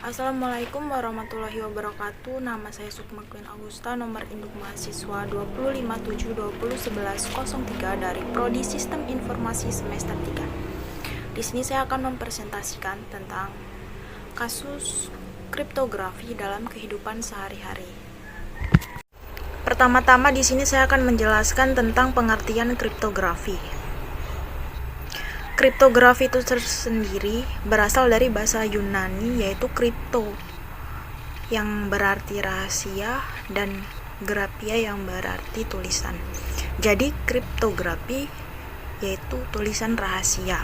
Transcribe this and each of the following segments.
Assalamualaikum warahmatullahi wabarakatuh. Nama saya Sukma Queen Augusta, nomor induk mahasiswa 257201103 dari Prodi Sistem Informasi semester 3. Di sini saya akan mempresentasikan tentang kasus kriptografi dalam kehidupan sehari-hari. Pertama-tama di sini saya akan menjelaskan tentang pengertian kriptografi. Kriptografi itu tersendiri berasal dari bahasa Yunani yaitu kripto yang berarti rahasia dan grafia yang berarti tulisan. Jadi kriptografi yaitu tulisan rahasia.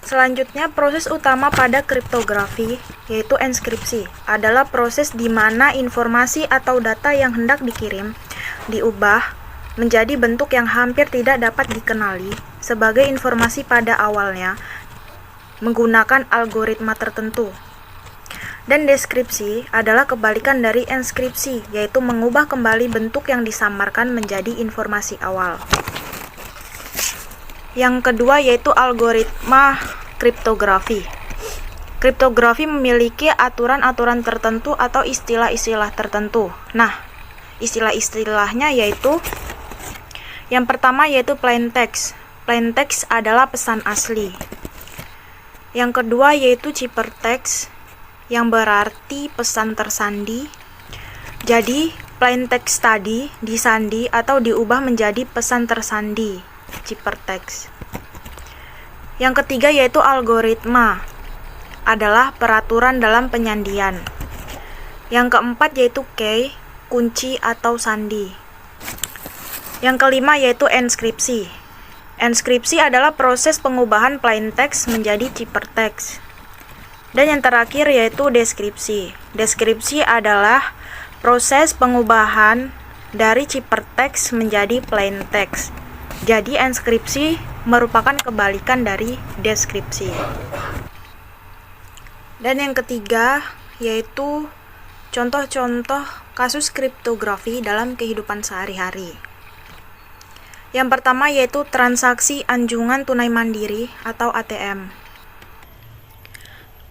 Selanjutnya, proses utama pada kriptografi yaitu enskripsi adalah proses di mana informasi atau data yang hendak dikirim diubah menjadi bentuk yang hampir tidak dapat dikenali sebagai informasi pada awalnya menggunakan algoritma tertentu. Dan deskripsi adalah kebalikan dari enskripsi, yaitu mengubah kembali bentuk yang disamarkan menjadi informasi awal. Yang kedua yaitu algoritma kriptografi. Kriptografi memiliki aturan-aturan tertentu atau istilah-istilah tertentu. Nah, istilah-istilahnya yaitu yang pertama yaitu plain text. Plain text adalah pesan asli. Yang kedua yaitu ciphertext, yang berarti pesan tersandi. Jadi, plain text tadi disandi atau diubah menjadi pesan tersandi, ciphertext. Yang ketiga yaitu algoritma, adalah peraturan dalam penyandian. Yang keempat yaitu key, kunci atau sandi. Yang kelima yaitu enskripsi. Enskripsi adalah proses pengubahan plain text menjadi ciphertext. Dan yang terakhir yaitu deskripsi. Deskripsi adalah proses pengubahan dari ciphertext menjadi plain text. Jadi enskripsi merupakan kebalikan dari deskripsi. Dan yang ketiga yaitu contoh-contoh kasus kriptografi dalam kehidupan sehari-hari. Yang pertama yaitu transaksi anjungan tunai mandiri atau ATM.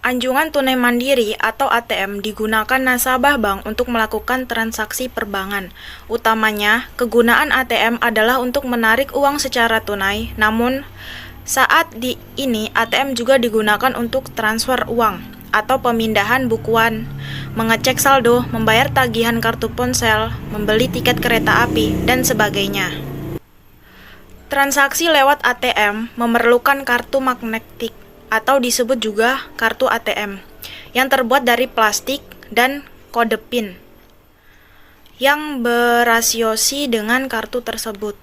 Anjungan tunai mandiri atau ATM digunakan nasabah bank untuk melakukan transaksi perbankan. Utamanya, kegunaan ATM adalah untuk menarik uang secara tunai, namun saat ini ATM juga digunakan untuk transfer uang atau pemindahan bukuan, mengecek saldo, membayar tagihan kartu ponsel, membeli tiket kereta api, dan sebagainya. Transaksi lewat ATM memerlukan kartu magnetik atau disebut juga kartu ATM yang terbuat dari plastik dan kode PIN yang berasiosi dengan kartu tersebut.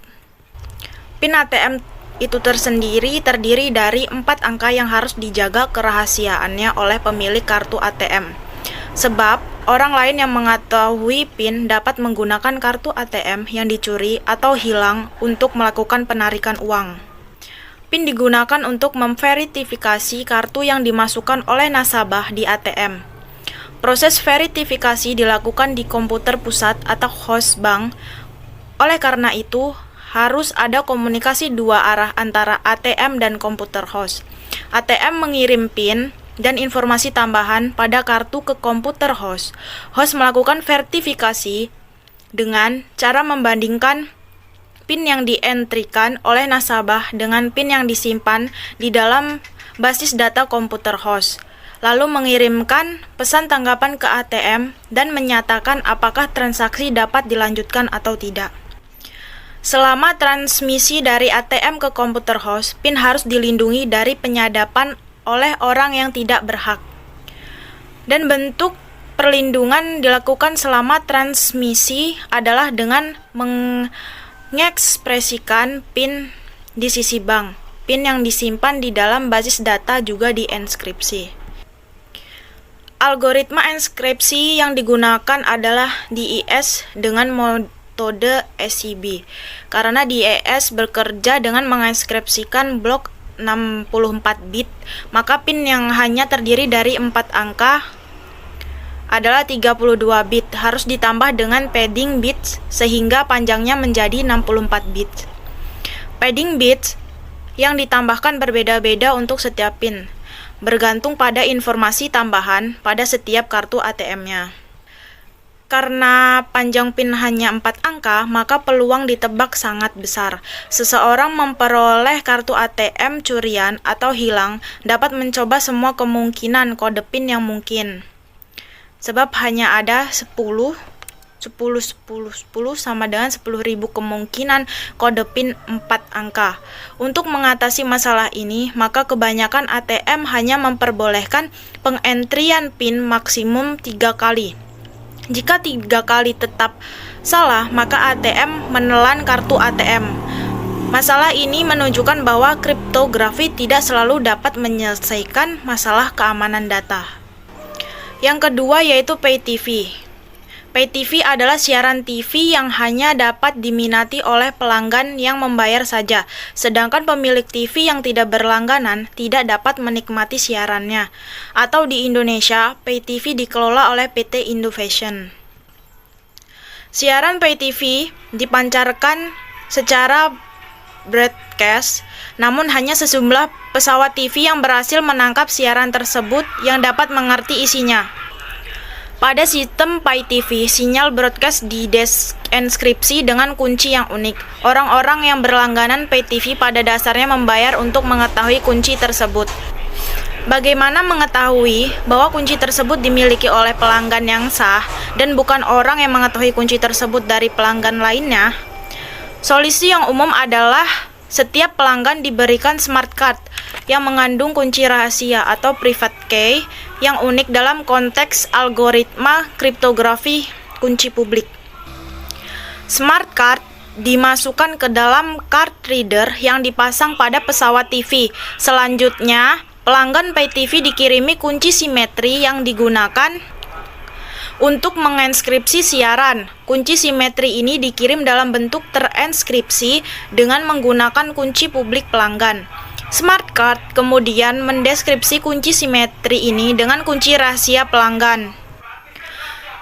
PIN ATM itu tersendiri terdiri dari 4 angka yang harus dijaga kerahasiaannya oleh pemilik kartu ATM. Sebab orang lain yang mengetahui PIN dapat menggunakan kartu ATM yang dicuri atau hilang untuk melakukan penarikan uang. PIN digunakan untuk memverifikasi kartu yang dimasukkan oleh nasabah di ATM. Proses verifikasi dilakukan di komputer pusat atau host bank. Oleh karena itu, harus ada komunikasi dua arah antara ATM dan komputer host. ATM mengirim PIN dan informasi tambahan pada kartu ke komputer host. Host melakukan verifikasi dengan cara membandingkan PIN yang dientrikan oleh nasabah dengan PIN yang disimpan di dalam basis data komputer host, lalu mengirimkan pesan tanggapan ke ATM dan menyatakan apakah transaksi dapat dilanjutkan atau tidak. Selama transmisi dari ATM ke komputer host, PIN harus dilindungi dari penyadapan oleh orang yang tidak berhak. Dan bentuk perlindungan dilakukan selama transmisi adalah dengan mengekspresikan PIN di sisi bank. PIN yang disimpan di dalam basis data juga dienkripsi. Algoritma enskripsi yang digunakan adalah DES dengan metode SIB. Karena DES bekerja dengan menginskripsikan blok 64 bit, maka PIN yang hanya terdiri dari 4 angka adalah 32 bit, harus ditambah dengan padding bits sehingga panjangnya menjadi 64 bit. Padding bits yang ditambahkan berbeda-beda untuk setiap PIN. bergantung pada informasi tambahan pada setiap kartu ATM-nya. Karena panjang PIN hanya 4 angka, maka peluang ditebak sangat besar. Seseorang memperoleh kartu ATM curian atau hilang dapat mencoba semua kemungkinan kode PIN yang mungkin. Sebab hanya ada 10 sama dengan 10.000 kemungkinan kode PIN 4 angka. Untuk mengatasi masalah ini, maka kebanyakan ATM hanya memperbolehkan pengentrian PIN maksimum 3 kali. Jika 3 kali tetap salah, maka ATM menelan kartu ATM. Masalah ini menunjukkan bahwa kriptografi tidak selalu dapat menyelesaikan masalah keamanan data. Yang kedua yaitu Pay TV. Pay TV adalah siaran TV yang hanya dapat diminati oleh pelanggan yang membayar saja, sedangkan pemilik TV yang tidak berlangganan tidak dapat menikmati siarannya. Atau di Indonesia, Pay TV dikelola oleh PT Indovision. Siaran Pay TV dipancarkan secara broadcast, namun hanya sejumlah pesawat TV yang berhasil menangkap siaran tersebut yang dapat mengerti isinya. Pada sistem Pay TV, sinyal broadcast dienkripsi dengan kunci yang unik. Orang-orang yang berlangganan Pay TV pada dasarnya membayar untuk mengetahui kunci tersebut. Bagaimana mengetahui bahwa kunci tersebut dimiliki oleh pelanggan yang sah dan bukan orang yang mengetahui kunci tersebut dari pelanggan lainnya? Solusi yang umum adalah setiap pelanggan diberikan smart card yang mengandung kunci rahasia atau private key yang unik dalam konteks algoritma kriptografi kunci publik. Smart card dimasukkan ke dalam card reader yang dipasang pada pesawat TV. Selanjutnya, pelanggan Pay TV dikirimi kunci simetri yang digunakan untuk menginskripsi siaran. Kunci simetri ini dikirim dalam bentuk terinskripsi dengan menggunakan kunci publik pelanggan. Smart card kemudian mendeskripsi kunci simetri ini dengan kunci rahasia pelanggan.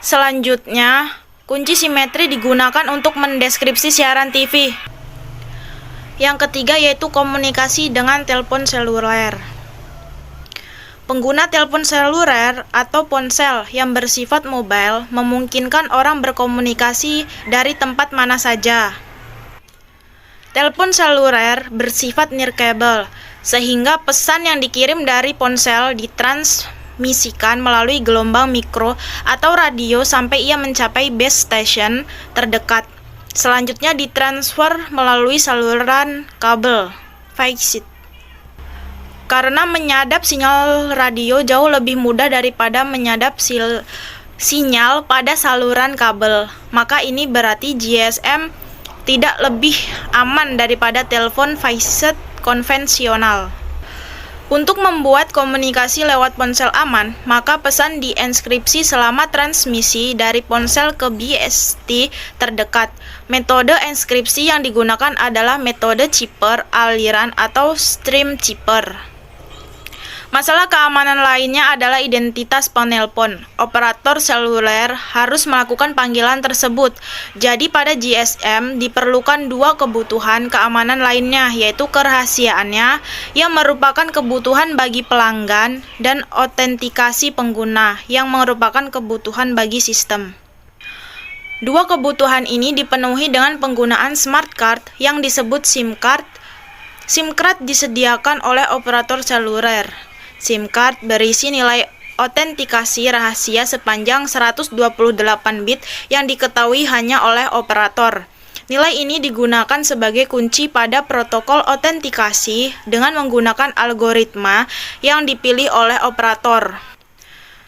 Selanjutnya, kunci simetri digunakan untuk mendeskripsi siaran TV. Yang ketiga yaitu komunikasi dengan telepon seluler. Pengguna telepon seluler atau ponsel yang bersifat mobile memungkinkan orang berkomunikasi dari tempat mana saja. Telepon seluler bersifat nirkabel, sehingga pesan yang dikirim dari ponsel ditransmisikan melalui gelombang mikro atau radio sampai ia mencapai base station terdekat. Selanjutnya ditransfer melalui saluran kabel Wi-Fi. Karena menyadap sinyal radio jauh lebih mudah daripada menyadap sinyal pada saluran kabel, maka ini berarti GSM tidak lebih aman daripada telepon Wi-Fi konvensional. Untuk membuat komunikasi lewat ponsel aman, maka pesan dienkripsi selama transmisi dari ponsel ke BST terdekat. Metode enskripsi yang digunakan adalah metode chipper aliran atau stream chipper. Masalah keamanan lainnya adalah identitas penelpon. Operator seluler harus melakukan panggilan tersebut. Jadi pada GSM diperlukan dua kebutuhan keamanan lainnya, yaitu kerahasiaannya yang merupakan kebutuhan bagi pelanggan dan autentikasi pengguna yang merupakan kebutuhan bagi sistem. Dua kebutuhan ini dipenuhi dengan penggunaan smart card yang disebut SIM card. SIM card disediakan oleh operator seluler. SIM card berisi nilai autentikasi rahasia sepanjang 128 bit yang diketahui hanya oleh operator. Nilai ini digunakan sebagai kunci pada protokol autentikasi dengan menggunakan algoritma yang dipilih oleh operator.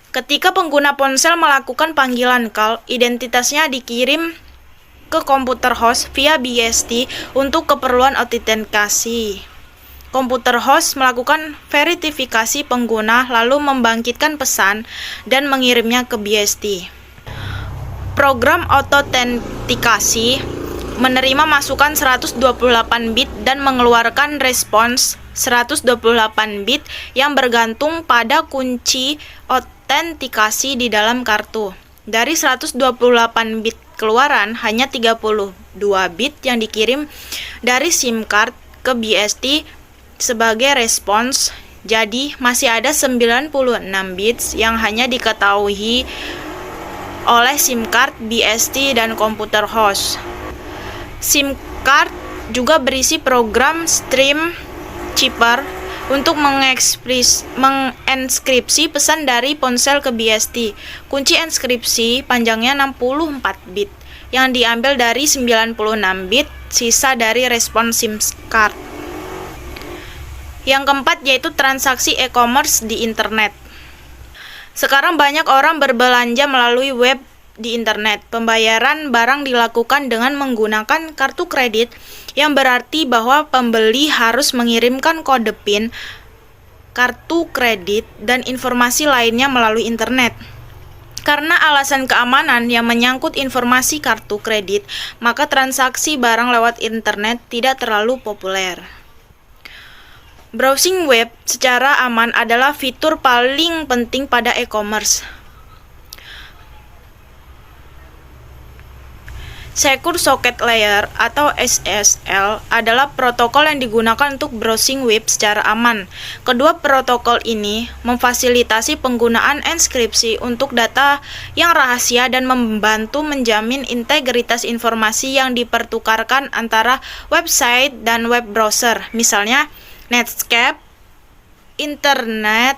Ketika pengguna ponsel melakukan panggilan call, identitasnya dikirim ke komputer host via BST untuk keperluan autentikasi. Komputer host melakukan verifikasi pengguna lalu membangkitkan pesan dan mengirimnya ke BST. Program autentikasi menerima masukan 128 bit dan mengeluarkan respons 128 bit yang bergantung pada kunci autentikasi di dalam kartu. Dari 128 bit keluaran, hanya 32 bit yang dikirim dari SIM card ke BST sebagai respons Jadi, masih ada 96 bits yang hanya diketahui oleh SIM card, BST, dan komputer host. SIM card juga berisi program stream chipper untuk menginskripsi pesan dari ponsel ke BST. Kunci inskripsi panjangnya 64 bit yang diambil dari 96 bit sisa dari respon SIM card. Yang keempat yaitu transaksi e-commerce di internet. Sekarang banyak orang berbelanja melalui web di internet. Pembayaran barang dilakukan dengan menggunakan kartu kredit, yang berarti bahwa pembeli harus mengirimkan kode PIN, kartu kredit, dan informasi lainnya melalui internet. Karena alasan keamanan yang menyangkut informasi kartu kredit, maka transaksi barang lewat internet tidak terlalu populer. Browsing web secara aman adalah fitur paling penting pada e-commerce. Secure Socket Layer atau SSL adalah protokol yang digunakan untuk browsing web secara aman. Kedua protokol ini memfasilitasi penggunaan inskripsi untuk data yang rahasia dan membantu menjamin integritas informasi yang dipertukarkan antara website dan web browser, misalnya Netscape, Internet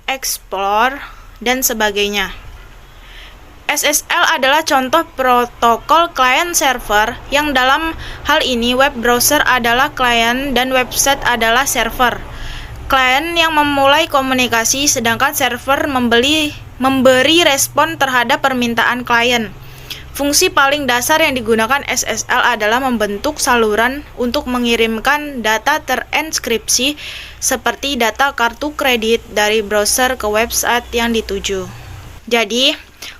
Explorer, dan sebagainya. SSL adalah contoh protokol client-server yang dalam hal ini web browser adalah klien dan website adalah server. Klien yang memulai komunikasi sedangkan server memberi respon terhadap permintaan klien. Fungsi paling dasar yang digunakan SSL adalah membentuk saluran untuk mengirimkan data terinskripsi seperti data kartu kredit dari browser ke website yang dituju. Jadi,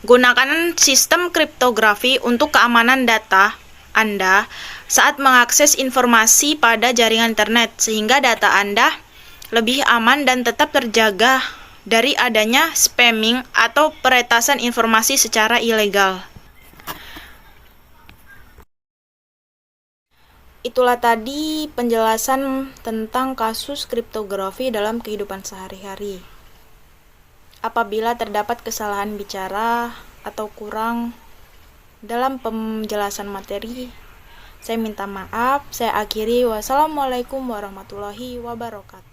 gunakan sistem kriptografi untuk keamanan data Anda saat mengakses informasi pada jaringan internet, sehingga data Anda lebih aman dan tetap terjaga dari adanya spamming atau peretasan informasi secara ilegal. Itulah tadi penjelasan tentang kasus kriptografi dalam kehidupan sehari-hari. Apabila terdapat kesalahan bicara atau kurang dalam penjelasan materi, saya minta maaf. Saya akhiri. Wassalamualaikum warahmatullahi wabarakatuh.